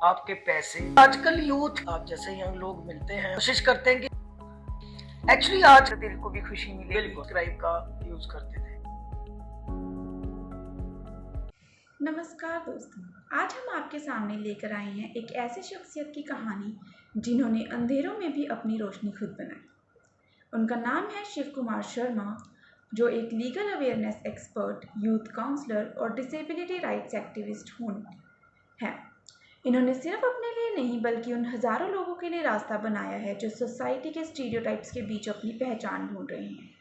आपके पैसे। आजकल यूथ आप जैसे यंग लोग मिलते हैं, कोशिश करते हैं कि एक्चुअली आज दिल को भी खुशी मिले, बिल्कुल क्राइब का यूज करते थे। नमस्कार दोस्तों, आज हम आपके सामने लेकर आए हैं एक ऐसे शख्सियत की कहानी जिन्होंने अंधेरों में भी अपनी रोशनी खुद बनाई। उनका नाम है शिव कुमार शर्मा, जो एक legal awareness expert, youth counsellor और डिसेबिलिटी राइट्स एक्टिविस्ट हैं। इन्होंने सिर्फ अपने लिए नहीं बल्कि उन हज़ारों लोगों के लिए रास्ता बनाया है जो सोसाइटी के स्टीरियोटाइप्स के बीच अपनी पहचान ढूंढ रहे हैं।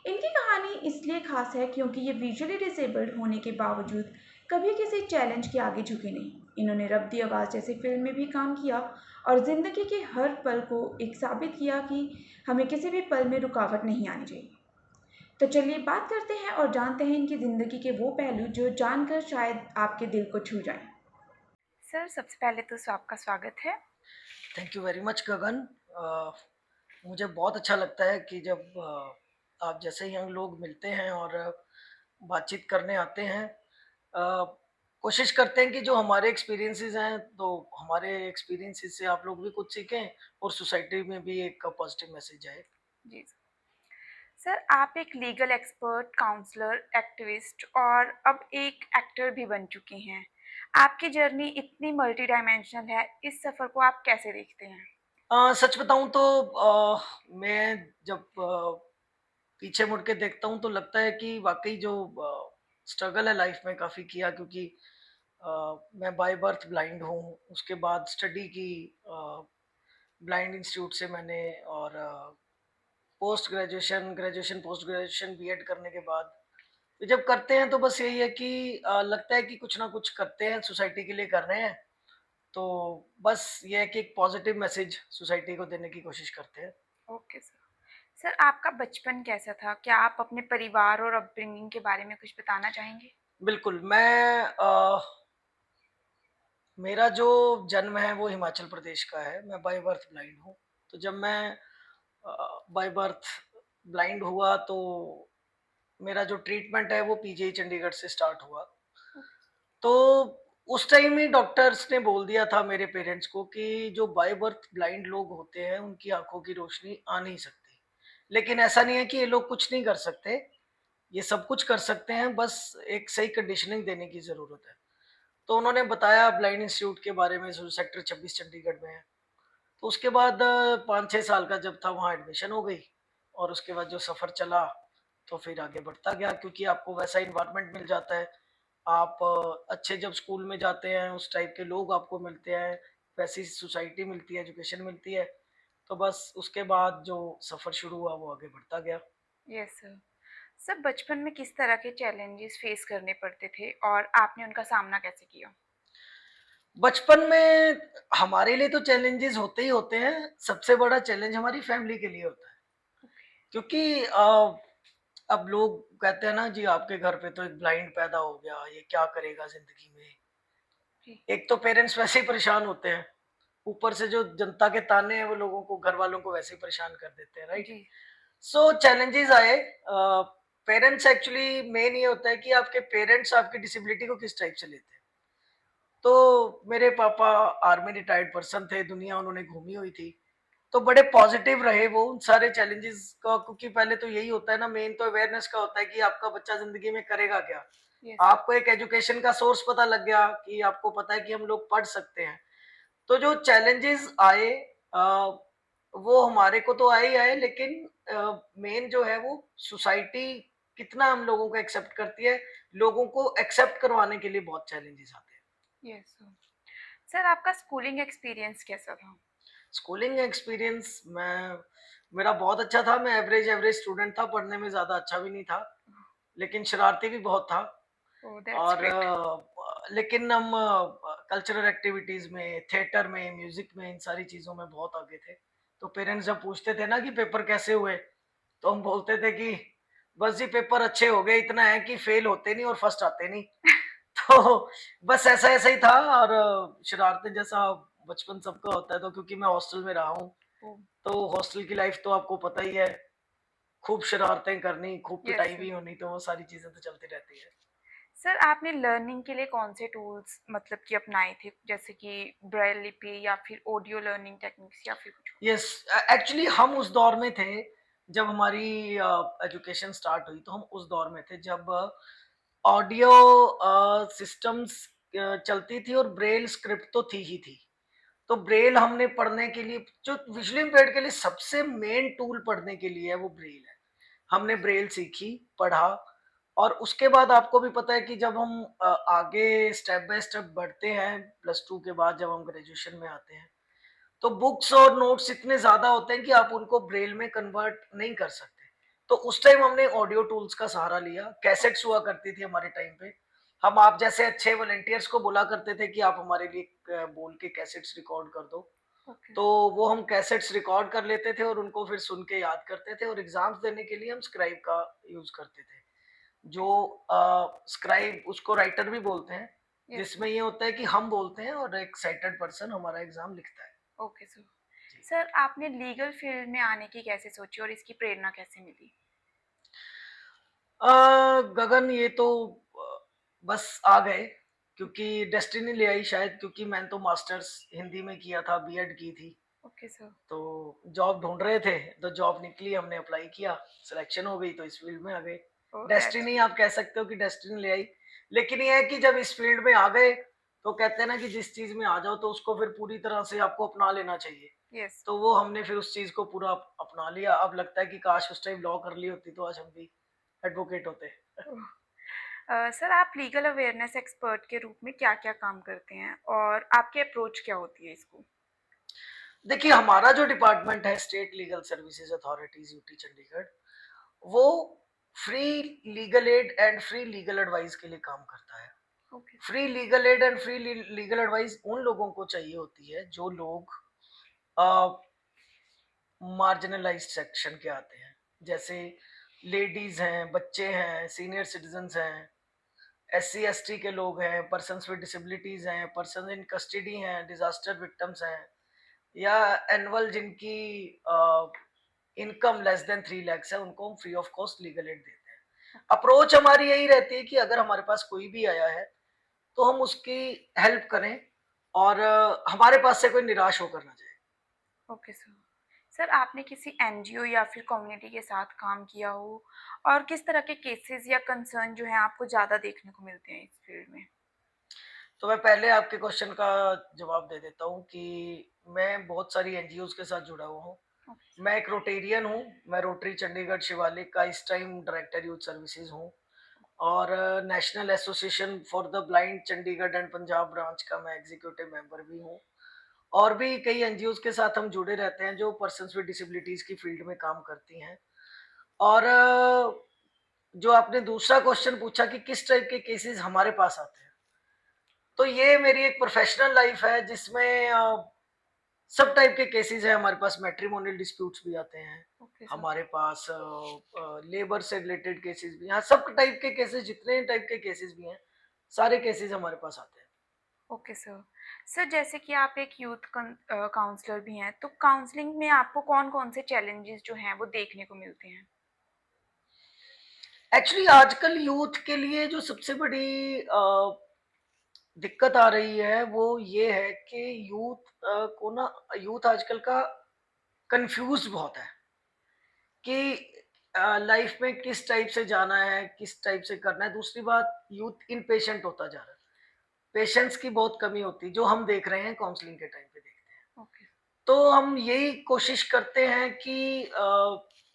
इनकी कहानी इसलिए खास है क्योंकि ये विजुअली डिसेबल्ड होने के बावजूद कभी किसी चैलेंज के आगे झुके नहीं। इन्होंने रब दी आवाज़ जैसी फिल्म में भी काम किया और ज़िंदगी के हर पल को एक साबित किया कि हमें किसी भी पल में रुकावट नहीं आनी चाहिए। तो चलिए बात करते हैं और जानते हैं इनकी ज़िंदगी के वो पहलू जो जानकर शायद आपके दिल को छू जाएं। सर, सबसे पहले तो आपका स्वागत है। थैंक यू वेरी मच गगन। मुझे बहुत अच्छा लगता है कि जब आप जैसे यंग लोग मिलते हैं और बातचीत करने आते हैं। कोशिश करते हैं कि जो हमारे एक्सपीरियंसेस हैं तो हमारे एक्सपीरियंसेस से आप लोग भी कुछ सीखें और सोसाइटी में भी एक पॉजिटिव मैसेज आए। जी सर, आप एक लीगल एक्सपर्ट, काउंसलर, एक्टिविस्ट और अब एक एक्टर भी बन चुकी हैं। आपकी जर्नी इतनी मल्टी डायमेंशनल है, इस सफ़र को आप कैसे देखते हैं? सच बताऊं तो मैं जब पीछे मुड़ के देखता हूं तो लगता है कि वाकई जो स्ट्रगल है लाइफ में काफ़ी किया, क्योंकि मैं बाय बर्थ ब्लाइंड हूँ। उसके बाद स्टडी की ब्लाइंड इंस्टीट्यूट से मैंने, और post graduation, post graduation BEd करने के बाद तो जब करते हैं तो बस यही है कि लगता है कि कुछ ना कुछ करते हैं, सोसाइटी के लिए कर रहे हैं। तो बस ये है कि एक पॉजिटिव मैसेज सोसाइटी को देने की कोशिश करते हैं। Okay sir. सर, आपका बचपन कैसा था? क्या आप अपने परिवार और अपब्रिंगिंग के बारे में कुछ बताना चाहेंगे? बिल्कुल। मेरा जो जन्म है वो हिमाचल प्रदेश का है। मैं बाय बर्थ ब्लाइंड हूँ। तो जब मैं बाय बर्थ ब्लाइंड हुआ तो मेरा जो ट्रीटमेंट है वो पीजीआई चंडीगढ़ से स्टार्ट हुआ। तो उस टाइम ही डॉक्टर्स ने बोल दिया था मेरे पेरेंट्स को कि जो बाय बर्थ ब्लाइंड लोग होते हैं उनकी आंखों की रोशनी आ नहीं सकती। लेकिन ऐसा नहीं है कि ये लोग कुछ नहीं कर सकते, ये सब कुछ कर सकते हैं, बस एक सही कंडीशनिंग देने की जरूरत है। तो उन्होंने बताया ब्लाइंड इंस्टीट्यूट के बारे में जो सेक्टर 26 चंडीगढ़ में है। तो उसके बाद 5-6 साल का जब था वहाँ एडमिशन हो गई, और उसके बाद जो सफ़र चला तो फिर आगे बढ़ता गया, क्योंकि आपको वैसा इन्वायरमेंट मिल जाता है। आप अच्छे जब स्कूल में जाते हैं उस टाइप के लोग आपको मिलते हैं, वैसी सोसाइटी मिलती है, एजुकेशन मिलती है। तो बस उसके बाद जो सफ़र शुरू हुआ वो आगे बढ़ता गया। Yes sir. सर, बचपन में किस तरह के चैलेंजेस फेस करने पड़ते थे और आपने उनका सामना कैसे किया? बचपन में हमारे लिए तो चैलेंजेस होते ही होते हैं। सबसे बड़ा चैलेंज हमारी फैमिली के लिए होता है, क्योंकि अब लोग कहते हैं ना जी आपके घर पे तो एक ब्लाइंड पैदा हो गया, ये क्या करेगा जिंदगी में। जी। एक तो पेरेंट्स वैसे ही परेशान होते हैं, ऊपर से जो जनता के ताने हैं वो लोगों को, घर वालों को वैसे ही परेशान कर देते हैं, राइट। जी। सो चैलेंजेस आए। पेरेंट्स एक्चुअली मेन ये होता है कि आपके पेरेंट्स आपकी डिसेबिलिटी को किस टाइप से लेते हैं। तो मेरे पापा आर्मी रिटायर्ड पर्सन थे, दुनिया उन्होंने घूमी हुई थी। तो बड़े पॉजिटिव रहे वो उन सारे चैलेंजेस का, क्योंकि पहले तो यही होता है ना, मेन तो अवेयरनेस का होता है कि आपका बच्चा जिंदगी में करेगा क्या। यस। आपको एक एजुकेशन का सोर्स पता लग गया कि आपको पता है कि हम लोग पढ़ सकते हैं। तो जो चैलेंजेस आए वो हमारे को तो आए ही आए, लेकिन मेन जो है वो सोसाइटी कितना हम लोगों को एक्सेप्ट करती है। लोगों को एक्सेप्ट करवाने के लिए बहुत चैलेंजेस आते हैं। Yes sir. सर, आपका स्कूलिंग एक्सपीरियंस कैसा था? स्कूलिंग एक्सपीरियंस मेरा बहुत अच्छा था। मैं एवरेज एवरेज स्टूडेंट था, पढ़ने में ज्यादा अच्छा भी नहीं था, लेकिन शरारती भी बहुत था। ओह, दैट्स और ग्रेट। लेकिन हम कल्चरल एक्टिविटीज में, थिएटर में, म्यूजिक में, इन सारी चीजों में बहुत आगे थे। तो पेरेंट्स जब पूछते थे ना कि पेपर कैसे हुए, तो हम बोलते थे कि बस जी पेपर अच्छे हो गए, इतना है कि फेल होते नहीं और फर्स्ट आते नहीं। तो बस ऐसा ऐसा ही था। और शरारतें जैसा बचपन सबका होता है, तो क्योंकि मैं हॉस्टल में रहा हूँ ओह। तो हॉस्टल की लाइफ तो आपको पता ही है। खूब शरारतें करनी, खूब यस पिटाई सर। भी होनी, तो वो सारी चीजें तो चलती रहती है। सर आपने लर्निंग के लिए कौन से टूल्स मतलब कि अपनाए थे? जैसे कि ब्रेल लिपि या फिर ऑडियो लर्निंग टेक्निक्स या फिर कुछ और? यस, एक्चुअली हम उस दौर में थे जब हमारी एजुकेशन स्टार्ट हुई, तो हम उस दौर में थे जब ऑडियो सिस्टम्स चलती थी और ब्रेल स्क्रिप्ट तो थी ही थी। तो ब्रेल हमने पढ़ने के लिए, जो विजुअली इम्पेयर्ड के लिए सबसे मेन टूल पढ़ने के लिए है, वो ब्रेल है। हमने ब्रेल सीखी, पढ़ा, और उसके बाद आपको भी पता है कि जब हम आगे स्टेप बाय स्टेप बढ़ते हैं, प्लस टू के बाद जब हम ग्रेजुएशन में आते हैं, तो बुक्स और नोट्स इतने ज्यादा होते हैं कि आप उनको ब्रेल में कन्वर्ट नहीं कर सकते। तो उस टाइम हमने ऑडियो टूल्स का सहारा लिया। कैसेट्स हुआ करती थी हमारे टाइम पे। हम आप जैसे अच्छे वॉलंटियर्स को बोला करते थे कि आप हमारे लिए बोल के कैसेट्स रिकॉर्ड कर दो। ओके। तो वो हम कैसेट्स रिकॉर्ड कर लेते थे और उनको फिर सुन के याद करते थे, और एग्जाम्स देने के लिए हम स्क्राइब का यूज करते थे। जो ओके सर। स्क्राइब, उसको राइटर भी बोलते हैं, यस सर। जिसमें ये होता है कि हम बोलते हैं और एक साइटेड पर्सन हमारा एग्जाम लिखता है। Okay sir. जी। सर आपने लीगल फील्ड में आने की कैसे सोची और इसकी प्रेरणा कैसे मिली? गगन, ये तो बस आ गए, क्योंकि डेस्टिनी ले आई शायद, क्योंकि मैंने तो मास्टर्स हिंदी में किया था, बीएड की थी। Okay sir. तो जॉब ढूंढ रहे थे, तो जॉब निकली, हमने अप्लाई किया, सिलेक्शन हो गई, तो इस फील्ड में आ गए। ओह दैट्स डेस्टिनी आप कह सकते हो कि डेस्टिनी ले आई। लेकिन ये है कि जब इस फील्ड में आ गए, तो कहते हैं ना कि जिस चीज में आ जाओ तो उसको फिर पूरी तरह से आपको अपना लेना चाहिए। यस। तो वो हमने फिर उस चीज को पूरा अपना लिया। अब लगता है कि काश उस टाइम लॉ कर ली होती, तो आज हम भी एडवोकेट होते। सर आप लीगल अवेयरनेस एक्सपर्ट के रूप में क्या-क्या काम करते हैं और आपकी अप्रोच क्या होती है इसको? देखिए, हमारा जो डिपार्टमेंट है, state legal services authorities UT Chandigarh, वो free legal aid and free legal advice के लिए काम करता है। Okay sir. Free legal aid and free legal advice उन लोगों को चाहिए होती है जो लोग मार्जिनलाइज्ड सेक्शन के आते हैं, जैसे लेडीज हैं, बच्चे हैं, सीनियर सिटीजन्स हैं, SC ST के लोग हैं, पर्सन विद डिसेबिलिटीज हैं, पर्सन इन कस्टडी हैं, डिजास्टर विक्टिम्स हैं, या एनुअल जिनकी इनकम लेस देन 3 lakhs है, उनको हम free of cost legal aid देते हैं। ओके। अप्रोच हमारी यही रहती है कि अगर हमारे पास कोई भी आया है, तो हम उसकी हेल्प करें, और हमारे पास से कोई निराश होकर ना जाए। Okay sir. सर आपने किसी एनजीओ या फिर कम्युनिटी के साथ काम किया हो और किस तरह के केसेस या कंसर्न जो हैं आपको ज़्यादा देखने को मिलते हैं इस फील्ड में? तो मैं पहले आपके क्वेश्चन का जवाब दे देता हूँ कि मैं बहुत सारी एनजीओ के साथ जुड़ा हुआ हूँ। Okay sir. मैं एक रोटेरियन हूँ। मैं रोटरी चंडीगढ़ शिवालिक का इस टाइम डायरेक्टर यूथ सर्विसेज हूँ, और national association for the blind Chandigarh and Punjab branch का मैं एग्जीक्यूटिव मेंबर भी हूँ। और भी कई एनजीओ के साथ हम जुड़े रहते हैं जो पर्सन विद डिसेबिलिटीज की फील्ड में काम करती हैं। और जो आपने दूसरा क्वेश्चन पूछा कि किस टाइप के केसेस हमारे पास आते हैं, तो ये मेरी एक प्रोफेशनल लाइफ है जिसमें सब टाइप के केसेस हैं। हमारे पास मैट्रिमोनियल डिस्प्यूट्स भी आते हैं, ओके सर। हमारे पास लेबर से रिलेटेड केसेस भी हैं, सब टाइप के केसेस, जितने टाइप के केसेस भी हैं, सारे केसेस हमारे पास आते हैं। Okay sir. सर जैसे कि आप एक यूथ काउंसलर भी हैं, तो काउंसलिंग में आपको कौन-कौन से चैलेंजेस जो हैं वो देखने को मिलते हैं? एक्चुअली आजकल यूथ के लिए जो सबसे बड़ी दिक्कत आ रही है, वो ये है कि यूथ को ना, यूथ आजकल का कंफ्यूज बहुत है कि लाइफ में किस टाइप से जाना है, किस टाइप से करना है। दूसरी बात, यूथ इम्पेशेंट होता जा रहा है। पेशेंस की बहुत कमी होती है, जो हम देख रहे हैं काउंसलिंग के टाइम पे देखते हैं। ओके। तो हम यही कोशिश करते हैं कि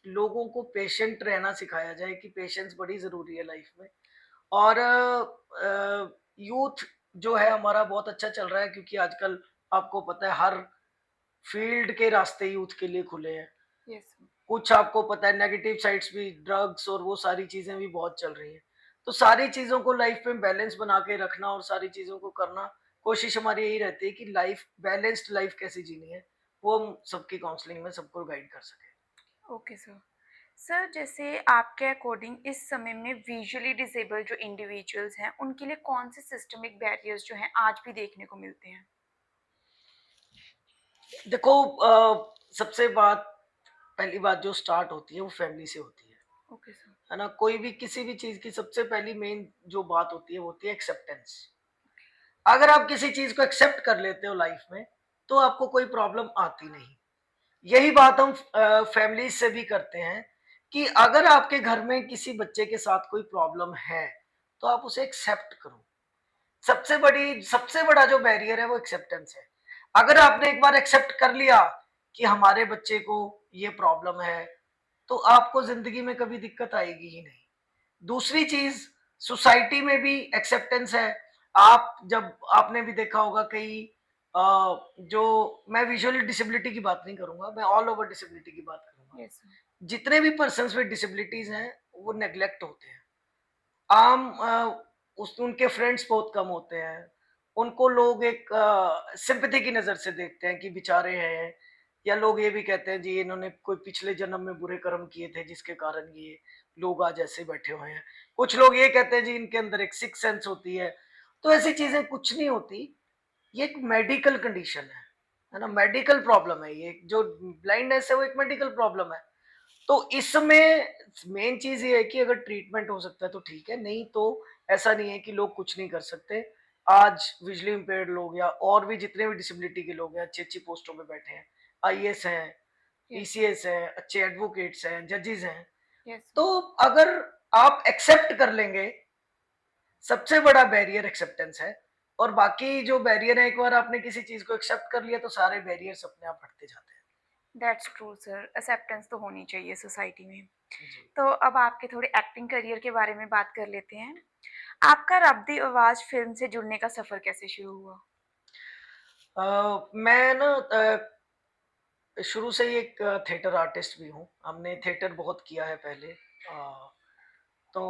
लोगों को पेशेंट रहना सिखाया जाए, कि पेशेंस बड़ी ज़रूरी है लाइफ में। और यूथ जो है हमारा बहुत अच्छा चल रहा है, क्योंकि आजकल आपको पता है हर फील्ड के रास्ते यूथ के लिए खुले हैं। Yes sir. कुछ आपको पता है नेगेटिव साइड्स भी, ड्रग्स और वो सारी चीजें भी बहुत चल रही हैं। तो सारी चीजों को लाइफ में बैलेंस बना के रखना और सारी चीजों को करना, कोशिश हमारी यही रहती है कि लाइफ बैलेंस्ड लाइफ कैसे जीनी है, वो हम सबकी काउंसलिंग में सबको गाइड कर सके। Okay sir. सर जैसे आपके अकॉर्डिंग इस समय में विजुअली डिसेबल्ड जो इंडिविजुअल्स हैं, उनके लिए कौन से सिस्टमिक बैरियर्स जो हैं आज भी देखने को मिलते हैं? देखो, सबसे बात, पहली बात जो स्टार्ट होती है वो फैमिली से होती है। Okay sir. है ना? कोई भी किसी भी चीज़ की सबसे पहली मेन जो बात होती है वो होती है एक्सेप्टेंस। अगर आप किसी चीज़ को एक्सेप्ट कर लेते हो लाइफ में, तो आपको कोई प्रॉब्लम आती नहीं। यही बात हम फैमिलीज़ से भी करते हैं कि अगर आपके घर में किसी बच्चे के साथ कोई प्रॉब्लम है, तो आप उसे एक्सेप्ट करो। सबसे बड़ा जो बैरियर है वो एक्सेप्टेंस है। अगर आपने एक बार एक्सेप्ट कर लिया कि हमारे बच्चे को ये प्रॉब्लम है, तो आपको ज़िंदगी में कभी दिक्कत आएगी ही नहीं। दूसरी चीज़, सोसाइटी में भी एक्सेप्टेंस है। आप जब आपने भी देखा होगा कई अ, जो मैं विजुअल डिसेबिलिटी की बात नहीं करूँगा, मैं ऑल ओवर डिसेबिलिटी की बात करूँगा। Yes sir. जितने भी पर्सन्स विद डिसेबिलिटीज़ हैं, वो नेग्लेक्ट होते हैं। आम उस उनके फ्रेंड्स बहुत कम होते हैं। उनको लोग एक सिंपैथी की नज़र से देखते हैं कि बेचारे हैं, या लोग ये भी कहते हैं जी इन्होंने कोई पिछले जन्म में बुरे कर्म किए थे जिसके कारण ये लोग आज ऐसे बैठे हुए हैं। कुछ लोग ये कहते हैं जी इनके अंदर एक सिक्स्थ सेंस होती है। तो ऐसी चीज़ें कुछ नहीं होती। ये एक मेडिकल कंडीशन है ना? Okay sir. मेडिकल प्रॉब्लम है ये, जो ब्लाइंडनेस है वो एक मेडिकल प्रॉब्लम है। तो इसमें मेन चीज़ ये है कि अगर ट्रीटमेंट हो सकता है तो ठीक है, नहीं तो ऐसा नहीं है कि लोग कुछ नहीं कर सकते। आज विजुअली इम्पेयर्ड लोग या और भी जितने भी डिसेबिलिटी के लोग हैं, अच्छी-अच्छी पोस्टों पे बैठे हैं। आईएएस हैं, यस। ईसीएस हैं, अच्छे एडवोकेट्स हैं, जजेस हैं। Yes sir. तो अगर आप एक्सेप्ट कर लेंगे, सबसे बड़ा बैरियर एक्सेप्टेंस है। और बाकी जो बैरियर है, एक बार आपने किसी चीज़ को एक्सेप्ट कर लिया तो सारे बैरियर्स अपने आप हटते जाते हैं। दैट्स ट्रू सर, एक्सेप्टेंस तो होनी चाहिए सोसाइटी में। जी। तो अब आपके थोड़े एक्टिंग करियर के बारे में बात कर लेते हैं। आपका रब दी आवाज़ फ़िल्म से जुड़ने का सफ़र कैसे शुरू हुआ? मैं ना शुरू से ही एक थिएटर आर्टिस्ट भी हूँ। हमने थिएटर बहुत किया है पहले। तो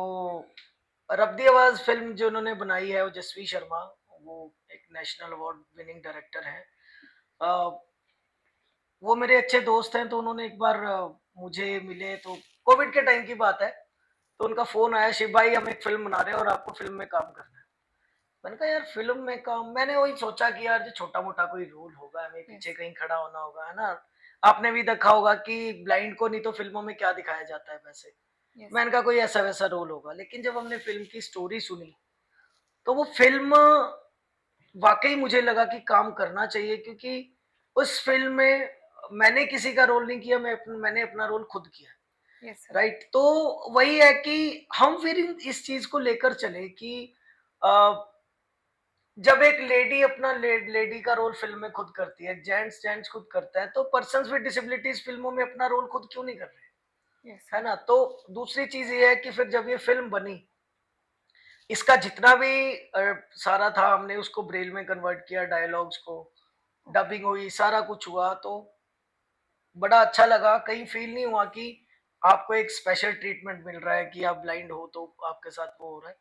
रब दी आवाज़ फ़िल्म जो उन्होंने बनाई है वो जसवीर शर्मा, वो एक नेशनल अवार्ड विनिंग डायरेक्टर हैं। अ, वो मेरे अच्छे दोस्त हैं, तो उन्होंने एक बार मुझे मिले तो कोविड के टाइम की बात है, तो उनका फ़ोन आया, शिव भाई हम एक फ़िल्म बना रहे हैं और आपको फ़िल्म में काम करना है। मैंने कहा यार फ़िल्म में काम, मैंने वही सोचा कि यार जो छोटा-मोटा कोई रोल होगा, हमें पीछे यस। कहीं खड़ा होना होगा, है ना? आपने भी देखा होगा कि ब्लाइंड को नहीं तो फ़िल्मों में क्या दिखाया जाता है वैसे। यस मैंने सर। कहा कोई ऐसा-वैसा रोल होगा, लेकिन जब हमने फ़िल्म की स्टोरी सुनी, तो वो फ़िल्म वाक़ई मुझे लगा कि काम करना चाहिए, क्योंकि उस फ़िल्म में मैंने किसी का रोल नहीं किया, मैंने अपना रोल खुद किया। Yes sir. राइट? तो वही है कि हम फिर इस चीज़ को लेकर चले कि अ, जब एक लेडी अपना लेडी का रोल फ़िल्म में खुद करती है, जेंट्स खुद करता है, तो पर्सन्स विद डिसेबिलिटीज़ फ़िल्मों में अपना रोल खुद क्यों नहीं कर रहे? यस है सर। ना? तो दूसरी चीज़ ये है कि फिर जब ये फ़िल्म बनी, इसका जितना भी सारा था, हमने उसको ब्रेल में कन्वर्ट किया, डायलॉग्स को, ओके। डबिंग हुई, सारा कुछ हुआ, तो बड़ा अच्छा लगा। कहीं फ़ील नहीं हुआ कि आपको एक स्पेशल ट्रीटमेंट मिल रहा है कि आप ब्लाइंड हो तो आपके साथ वो हो रहा है।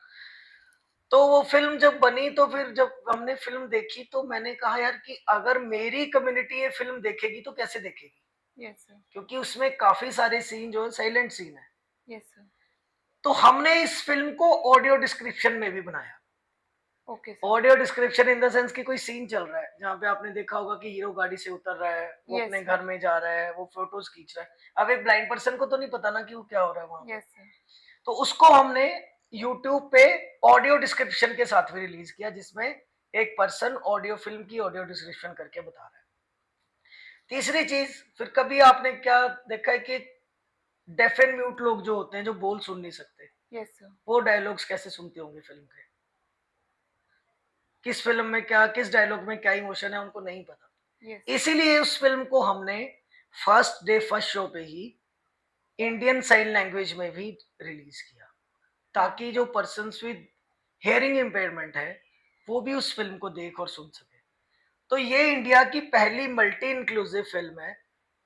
तो वो फ़िल्म जब बनी, तो फिर जब हमने फ़िल्म देखी तो मैंने कहा यार कि अगर मेरी कम्युनिटी ये फ़िल्म देखेगी तो कैसे देखेगी? Yes sir. क्योंकि उसमें काफ़ी सारे सीन जो है साइलेंट सीन है। Yes sir. तो हमने इस फ़िल्म को ऑडियो डिस्क्रिप्शन में भी बनाया। Okay sir. Audio description in the sense कि कोई सीन चल रहा है, जहाँ पे आपने देखा होगा कि हीरो गाड़ी से उतर रहा है, वो यस अपने सर। घर में जा रहा है, वो फ़ोटोज़ खींच रहा है। अब एक ब्लाइंड पर्सन को तो नहीं पता ना कि वो क्या हो रहा है वहाँ पे। Yes sir. तो उसको हमने यूट्यूब पे ऑडियो डिस्क्रिप्शन के साथ भी रिलीज़ किया, जिसमें एक पर्सन ऑडियो फ़िल्म की ऑडियो डिस्क्रिप्शन करके बता रहा है। तीसरी चीज़, फिर कभी आपने क्या देखा है कि डेफ एंड म्यूट लोग जो होते हैं, जो बोल सुन नहीं सकते, यस सर। वो डायलॉग्स कैसे सुनते होंगे फ़िल्म के? किस फ़िल्म में क्या, किस डायलॉग में क्या इमोशन है, उनको नहीं पता। यस। इसीलिए उस फ़िल्म को हमने फर्स्ट डे फर्स्ट शो पे ही इंडियन साइन लैंग्वेज में भी रिलीज़ किया, वाह! ताकि जो पर्सन्स विद हियरिंग इम्पेयरमेंट है, वो भी उस फ़िल्म को देख और सुन सके। तो ये इंडिया की पहली मल्टी इंक्लूसिव फ़िल्म है,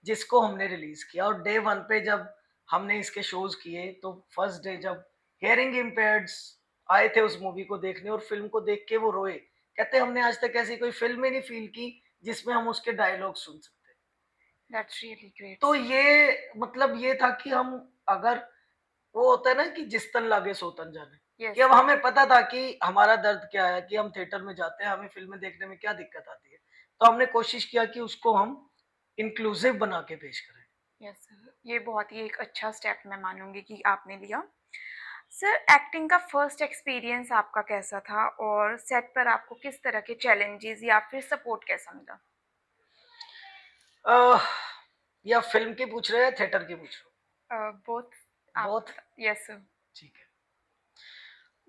जिसको हमने रिलीज़ किया। और डे 1 पे जब हमने इसके शोज़ किए, तो फर्स्ट डे जब हियरिंग इम्पेयर्ड्स आए थे उस मूवी को देखने और फ़िल्म को देख के वो रोए। कहते हमने आज तक ऐसी कोई फ़िल्म ही नहीं फ़ील की, जिसमें हम उसके डायलॉग सुन सकते। दैट्स रियली ग्रेट तो सर। ये मतलब ये था कि हम, अगर वो होता है ना कि जिस तन लागे सो तन जाने, कि यस अब सर। हमें पता था कि हमारा दर्द क्या है, कि हम थिएटर में जाते हैं, हमें फ़िल्में देखने में क्या दिक्कत आती है। तो हमने कोशिश किया कि उसको हम इंक्लूसिव बना के पेश करें। यस सर, ये बहुत ही एक अच्छा स्टेप मैं मानूँगी कि आपने लिया। सर, एक्टिंग का फर्स्ट एक्सपीरियंस आपका कैसा था और सेट पर आपको किस तरह के चैलेंजेस या फिर सपोर्ट कैसा मिला? अ, या फ़िल्म की पूछ रहे हैं या थिएटर की पूछ रहे हो? बोथ आप बोथ? बता यस सर, ठीक है।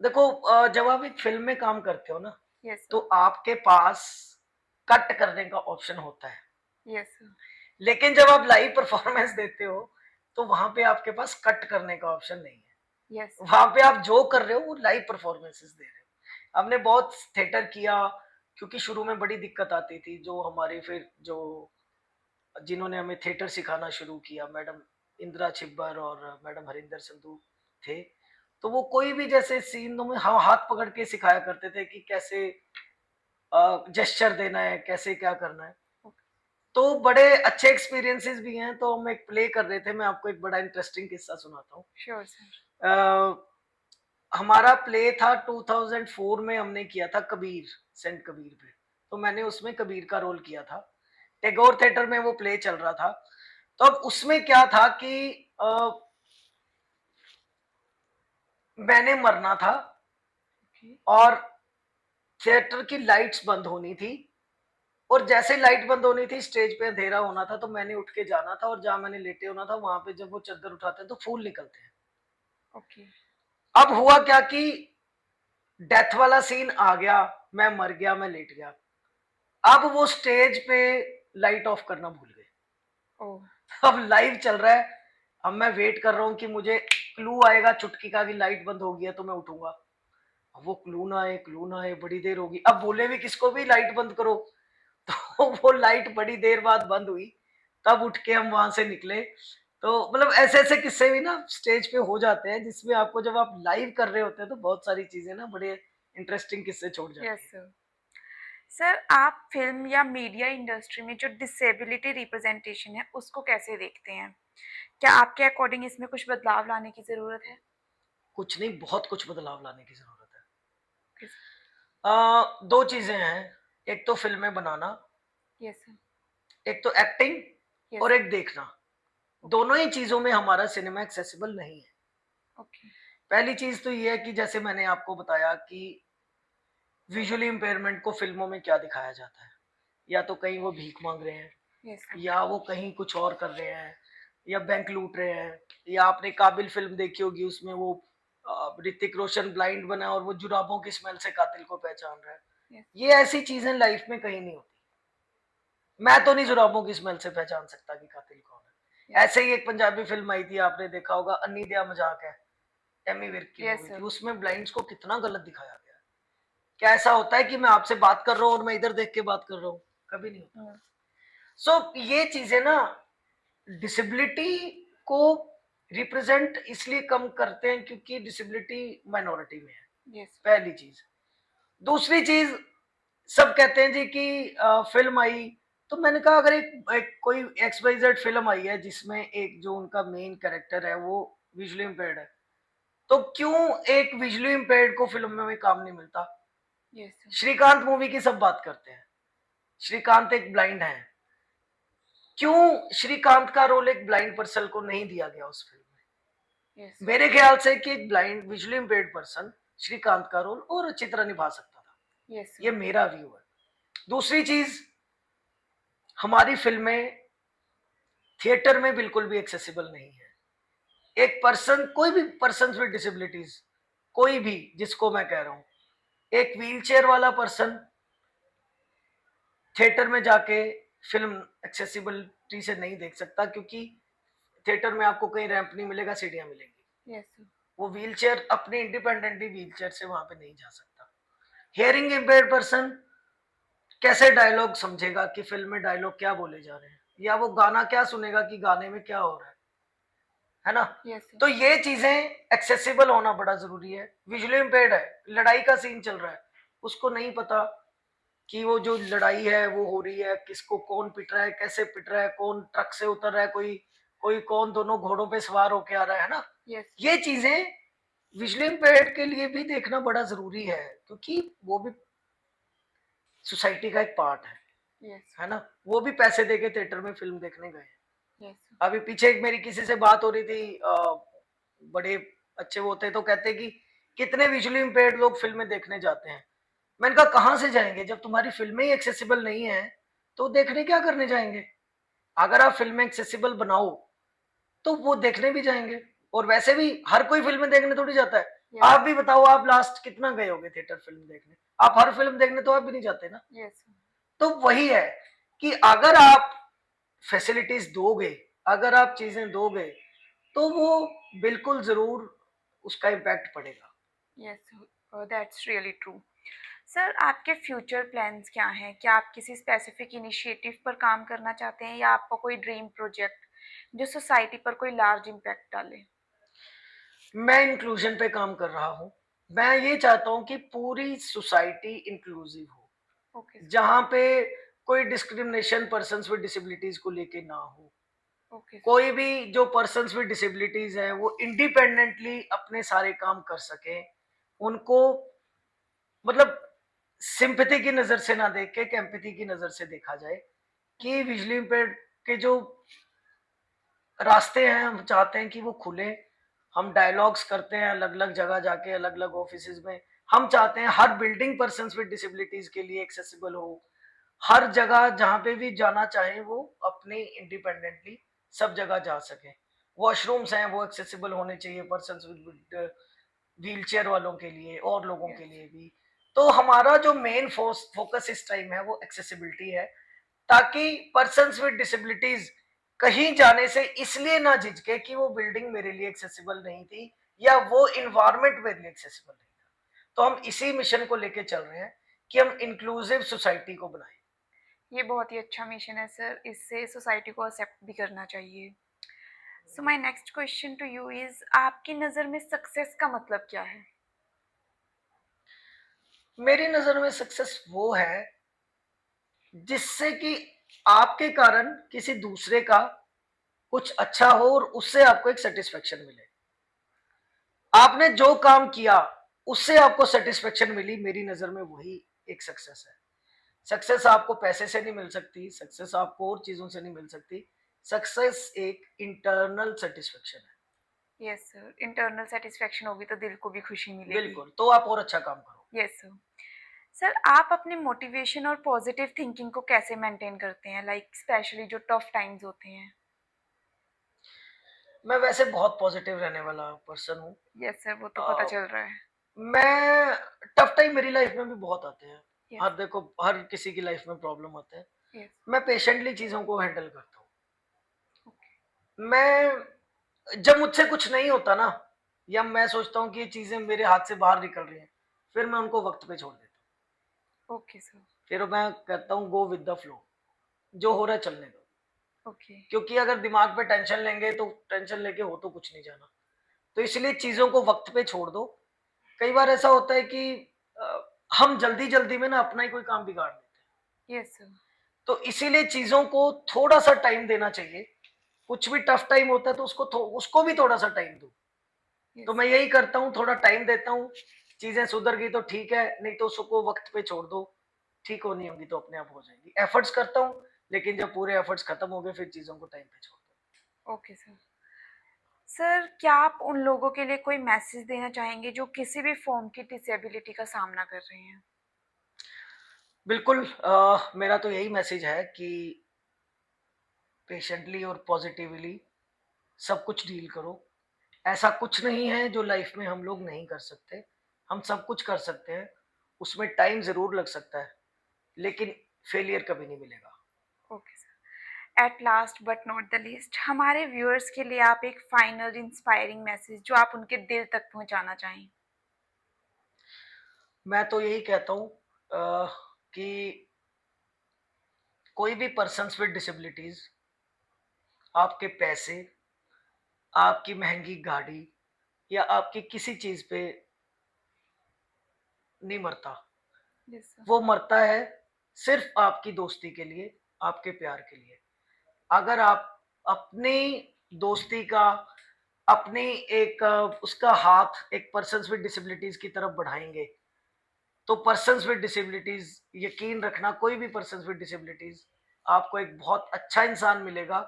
देखो जब आप एक फ़िल्म में काम करते हो ना, यस तो सर, आपके पास कट करने का ऑप्शन होता है। यस सर, लेकिन जब आप लाइव परफ़ॉर्मेंस देते हो, तो वहाँ पे आपके पास कट करने का ऑप्शन नहीं है। यस सर, वहाँ पे आप जो कर रहे हो वो लाइव परफ़ॉर्मेंसेस दे रहे हो। हमने बहुत थिएटर किया क्योंकि शुरू में बड़ी दिक्कत आती थी, जो हमारे फिर जो जिन्होंने हमें थिएटर सिखाना शुरू किया, मैडम इंदिरा छिब्बर और मैडम हरिंदर संधू थे। तो वो कोई भी जैसे सीन में हाथ पकड़ के सिखाया करते थे कि कैसे जेस्चर देना है, कैसे क्या करना है। ओके, तो बड़े अच्छे एक्सपीरियंसेस भी हैं। तो हम एक प्ले कर रहे थे, मैं आपको एक बड़ा इंटरेस्टिंग किस्सा सुनाता हूँ। श्योर सर, हमारा प्ले था 2004 में, हमने किया था कबीर, सेंट कबीर पे। तो मैंने उसमें कबीर का रोल किया था। टैगोर थिएटर में वो प्ले चल रहा था। तो अब उसमें क्या था कि मैंने मरना था ओके, और थिएटर की लाइट्स बंद होनी थी। और जैसे लाइट बंद होनी थी, स्टेज पे अंधेरा होना था, तो मैंने उठ के जाना था और जहां मैंने लेटे होना था, वहां पे जब वो चद्दर उठाते हैं तो फूल निकलते हैं। ओके, अब हुआ क्या कि डेथ वाला सीन आ गया, मैं मर गया, मैं लेट गया। अब वो स्टेज पे लाइट ऑफ करना भूल गए। ओह! अब लाइव चल रहा है। अब मैं वेट कर रहा हूँ कि मुझे क्लू आएगा चुटकी का कि लाइट बंद हो गई है तो मैं उठूंगा। अब वो क्लू ना आए, बड़ी देर होगी। अब बोले भी किसको भी लाइट बंद करो। तो वो लाइट बड़ी देर बाद बंद हुई। तब उठ के हम वहां से निकले। तो मतलब ऐसे ऐसे किस्से भी ना स्टेज पे हो जाते हैं, जिसमें आपको जब आप लाइव कर रहे होते हैं तो बहुत सारी चीजें ना बड़े इंटरेस्टिंग किस्से छोड़ जाती यस हैं। सर। सर, आप फ़िल्म या मीडिया इंडस्ट्री में जो डिसेबिलिटी रिप्रेज़ेंटेशन है, उसको कैसे देखते हैं? क्या आपके अकॉर्डिंग इसमें कुछ बदलाव लाने की ज़रूरत है? कुछ नहीं, बहुत कुछ बदलाव लाने की जरूरत है। किस दो चीजें हैं। एक तो फिल्में बनाना, यस सर, एक तो एक्टिंग यस और सर, एक देखना। ओके, दोनों ही चीजों में हमारा सिनेमा एक्सेसिबल नहीं है। ओके, पहली चीज तो ये है कि जैसे मैंने आपको बताया कि विजुअली इम्पेयरमेंट को फिल्मों में क्या दिखाया जाता है, या तो कहीं वो भीख मांग रहे हैं, यस सर, या वो कहीं कुछ और कर रहे हैं, या बैंक लूट रहे हैं। या आपने काबिल फिल्म देखी होगी, उसमें वो ऋतिक रोशन ब्लाइंड बना और वो जुराबों की स्मेल से कातिल को पहचान रहा है। यस, ये ऐसी चीजें लाइफ में कहीं नहीं होती। मैं तो नहीं जुराबों की स्मेल से पहचान सकता कि कातिल कौन है। यस, ऐसे ही एक पंजाबी फिल्म आई थी, आपने देखा होगा, अन्नी दिया मजाक है, एमी विर्क की यस मूवी थी। सर, उसमें ब्लाइंड्स को कितना गलत दिखाया गया है। क्या ऐसा होता है कि मैं आपसे बात कर रहा हूँ और मैं इधर देख के बात कर रहा हूँ? कभी नहीं होता। हुँ, ये चीजें ना डिसेबिलिटी को रिप्रेजेंट इसलिए कम करते हैं क्योंकि डिसेबिलिटी माइनॉरिटी में है। यस, पहली चीज। दूसरी चीज, सब कहते हैं जी कि फिल्म आई। तो मैंने कहा अगर एक कोई XYZ फिल्म आई है जिसमें एक जो उनका मेन कैरेक्टर है वो विजुअली इम्पेयर्ड है, तो क्यों एक विजुअली इम्पेयर्ड को फिल्म में काम नहीं मिलता? यस सर, श्रीकांत मूवी की सब बात करते हैं। श्रीकांत एक ब्लाइंड है, क्यों श्रीकांत का रोल एक ब्लाइंड पर्सन को नहीं दिया गया उस फिल्म यस में? सर, मेरे ख्याल से कि एक blind visually impaired person Shrikant का रोल और अच्छी तरह निभा सकता था। यस ये सर, मेरा व्यू है। दूसरी चीज, हमारी फिल्में थिएटर में बिल्कुल भी एक्सेसिबल नहीं है। एक पर्सन, कोई भी पर्सन विद डिसेबिलिटीज, कोई भी, जिसको मैं कह रहा हूं, एक व्हीलचेयर वाला पर्सन थिएटर में जाके फिल्म एक्सेसिबिलिटी से नहीं देख सकता, क्योंकि थिएटर में आपको कहीं रैंप नहीं मिलेगा, सीढ़ियां मिलेंगी। यस सर, वो व्हीलचेयर अपनी इंडिपेंडेंटली व्हीलचेयर से वहां पे नहीं जा सकता। हियरिंग इम्पेयर्ड पर्सन कैसे डायलॉग समझेगा कि फिल्म में डायलॉग क्या बोले जा रहे हैं, या वो गाना क्या सुनेगा कि गाने में क्या हो रहा है ना? यस सर, तो ये चीजें एक्सेसिबल होना बड़ा जरूरी है। विजुअली इम्पेयर्ड है, लड़ाई का सीन चल रहा है, उसको नहीं पता कि वो जो लड़ाई है वो हो रही है, किसको कौन पिट रहा है, कैसे पिट रहा है, कौन ट्रक से उतर रहा है, कोई कोई कौन दोनों घोड़ों पे सवार होके आ रहा है ना? यस सर, ये चीजें विजुअली इम्पेयर्ड के लिए भी देखना बड़ा जरूरी है, क्योंकि वो भी सोसाइटी का एक पार्ट यस, है ना? वो भी पैसे देके थिएटर में फिल्म देखने गए हैं। यस। अभी पीछे एक मेरी किसी से बात हो रही थी, बड़े अच्छे वो थे, तो कहते कि कितने विजुअली इम्पेयर्ड लोग फिल्में देखने जाते हैं। मैंने कहा कहाँ से जाएंगे, जब तुम्हारी फिल्में ही एक्सेसिबल नहीं है तो देखने क्या करने जाएंगे। अगर आप फिल्में एक्सेसिबल बनाओ तो वो देखने भी जाएंगे। और वैसे भी हर कोई फिल्में देखने थोड़ी जाता है। यस। आप भी बताओ, आप लास्ट कितना गए होगे थिएटर फिल्म देखने? आप हर फिल्म देखने तो आप भी नहीं जाते ना। यस। तो वही है कि अगर आप फैसिलिटीज दोगे, अगर आप चीजें दोगे, तो वो बिल्कुल जरूर उसका इम्पैक्ट पड़ेगा। Yes, that's really true. Sir, आपके फ्यूचर प्लान्स क्या हैं? क्या आप किसी स्पेसिफिक इनिशिएटिव पर काम करना चाहते हैं या आपका कोई ड्रीम प्रोजेक्ट जो सोसाइटी पर कोई लार्ज इम्पैक्ट डाले? मैं इंक्लूजन पे काम कर रहा हूँ। मैं ये चाहता हूँ कि पूरी सोसाइटी इंक्लूसिव हो, ओके सर। जहाँ पे कोई डिस्क्रिमिनेशन पर्सन्स विद डिसेबिलिटीज को लेके ना हो। Okay sir. कोई भी जो पर्सन्स विद डिसेबिलिटीज है वो इंडिपेंडेंटली अपने सारे काम कर सके। उनको मतलब सिंपैथी की नजर से ना देख के एम्पैथी की नजर से देखा जाए कि विजुअली इम्पेयर्ड के जो रास्ते हैं हम चाहते हैं कि वो खुले। हम डायलॉग्स करते हैं अलग अलग जगह जाके, अलग अलग ऑफिस में। हम चाहते हैं हर बिल्डिंग पर्सन विद डिसेबिलिटीज के लिए एक्सेसिबल हो। हर जगह जहां पे भी जाना चाहे वो अपनी इंडिपेंडेंटली सब जगह जा सके। वॉशरूम्स हैं वो एक्सेसिबल होने चाहिए पर्सन विद व्हील चेयर वालों के लिए और लोगों के यस। लिए भी। तो हमारा जो मेन फोकस इस टाइम है वो एक्सेसिबिलिटी है, ताकि पर्सन्स विद डिसेबिलिटीज कहीं जाने से इसलिए ना झिझके कि वो बिल्डिंग मेरे लिए एक्सेसिबल नहीं थी या वो इन्वायरमेंट मेरे लिए एक्सेसिबल नहीं था। तो हम इसी मिशन को लेके चल रहे हैं कि हम इंक्लूसिव सोसाइटी को बनाएं। ये बहुत ही अच्छा मिशन है सर, इससे सोसाइटी को एक्सेप्ट भी करना चाहिए। So my next question to you is, आपकी नज़र में सक्सेस का मतलब क्या है? मेरी नजर में सक्सेस वो है जिससे कि आपके कारण किसी दूसरे का कुछ अच्छा हो और उससे आपको एक सेटिस्फेक्शन मिले। आपने जो काम किया उससे आपको सेटिस्फेक्शन मिली, मेरी नजर में वही एक सक्सेस है। सक्सेस आपको पैसे से नहीं मिल सकती, सक्सेस आपको और चीजों से नहीं मिल सकती। सक्सेस एक इंटरनल सेटिस्फेक्शन है। यस सर, इंटरनल सेटिस्फेक्शन होगी तो दिल को भी खुशी मिलेगी। बिल्कुल, तो आप और अच्छा काम करो। Yes sir. सर, आप अपने मोटिवेशन और पॉजिटिव थिंकिंग को कैसे मेंटेन करते हैं, लाइक स्पेशली जो टफ टाइम्स होते हैं? मैं वैसे बहुत पॉजिटिव रहने वाला पर्सन हूँ। यस सर, वो तो पता अ, चल रहा है। मैं टफ टाइम मेरी लाइफ में भी बहुत आते हैं। यस। हर देखो हर किसी की लाइफ में प्रॉब्लम आते हैं। यस। मैं पेशेंटली चीजों को हैंडल करता हूँ। ओके। मैं जब मुझसे कुछ नहीं होता ना, या मैं सोचता हूँ कि ये चीजें मेरे हाथ से बाहर निकल रही हैं, फिर मैं उनको वक्त पे छोड़ देता हूँ। Okay sir. फिर मैं कहता हूँ गो विद द फ्लो, जो हो रहा है चलने दो। ओके। क्योंकि अगर दिमाग पे टेंशन लेंगे तो टेंशन लेके हो तो कुछ नहीं जाना। तो इसलिए चीजों को वक्त पे छोड़ दो। कई बार ऐसा होता है कि हम जल्दी जल्दी में ना अपना ही कोई काम बिगाड़ देते हैं। Yes sir. तो इसीलिए चीजों को थोड़ा सा टाइम देना चाहिए। कुछ भी टफ टाइम होता है तो उसको भी थोड़ा सा टाइम दो। तो यस। मैं यही करता हूँ, थोड़ा टाइम देता हूँ। चीजें सुधर गई तो ठीक है, नहीं तो उसको वक्त पे छोड़ दो। ठीक होनी होगी तो अपने आप हो जाएंगी। एफर्ट्स करता हूँ, लेकिन जब पूरे एफर्ट्स खत्म हो गए फिर चीजों को टाइम पे छोड़ दो। Okay sir. सर, क्या आप उन लोगों के लिए कोई मैसेज देना चाहेंगे जो किसी भी फॉर्म की डिसेबिलिटी का सामना कर रहे हैं? बिल्कुल, मेरा तो यही मैसेज है कि पेशेंटली और पॉजिटिवली सब कुछ डील करो। ऐसा कुछ नहीं है जो लाइफ में हम लोग नहीं कर सकते। हम सब कुछ कर सकते हैं। उसमें टाइम जरूर लग सकता है, लेकिन फेलियर कभी नहीं मिलेगा। Okay sir. At last but not the least, हमारे व्यूअर्स के लिए आप एक फाइनल इंस्पायरिंग मैसेज जो आप उनके दिल तक पहुंचाना चाहें? मैं तो यही कहता हूँ कि कोई भी पर्सन विद डिसेबिलिटीज आपके पैसे, आपकी महंगी गाड़ी या आपकी किसी चीज पे नहीं मरता। Yes sir. वो मरता है सिर्फ आपकी दोस्ती के लिए, आपके प्यार के लिए। अगर आप अपनी दोस्ती का, अपनी एक उसका हाथ एक पर्सन विद डिसेबिलिटीज की तरफ बढ़ाएंगे, तो पर्सन विद डिसेबिलिटीज, यकीन रखना कोई भी पर्सन विद डिसेबिलिटीज आपको एक बहुत अच्छा इंसान मिलेगा।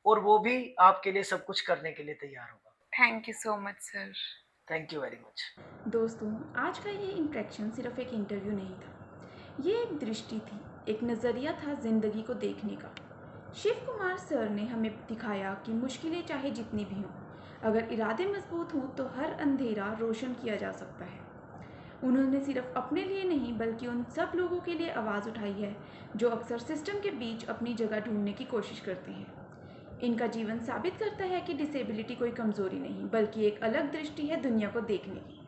और वो भी आपके लिए सब कुछ करने के लिए तैयार होगा। Thank you so much sir. Thank you very much. दोस्तों, आज का ये इंटरेक्शन सिर्फ एक इंटरव्यू नहीं था, ये एक दृष्टि थी, एक नज़रिया था ज़िंदगी को देखने का। शिव कुमार सर ने हमें दिखाया कि मुश्किलें चाहे जितनी भी हों, अगर इरादे मजबूत हों तो हर अंधेरा रोशन किया जा सकता है। उन्होंने सिर्फ अपने लिए नहीं बल्कि उन सब लोगों के लिए आवाज़ उठाई है जो अक्सर सिस्टम के बीच अपनी जगह ढूंढने की कोशिश करते हैं। इनका जीवन साबित करता है कि डिसेबिलिटी कोई कमज़ोरी नहीं बल्कि एक अलग दृष्टि है दुनिया को देखने की।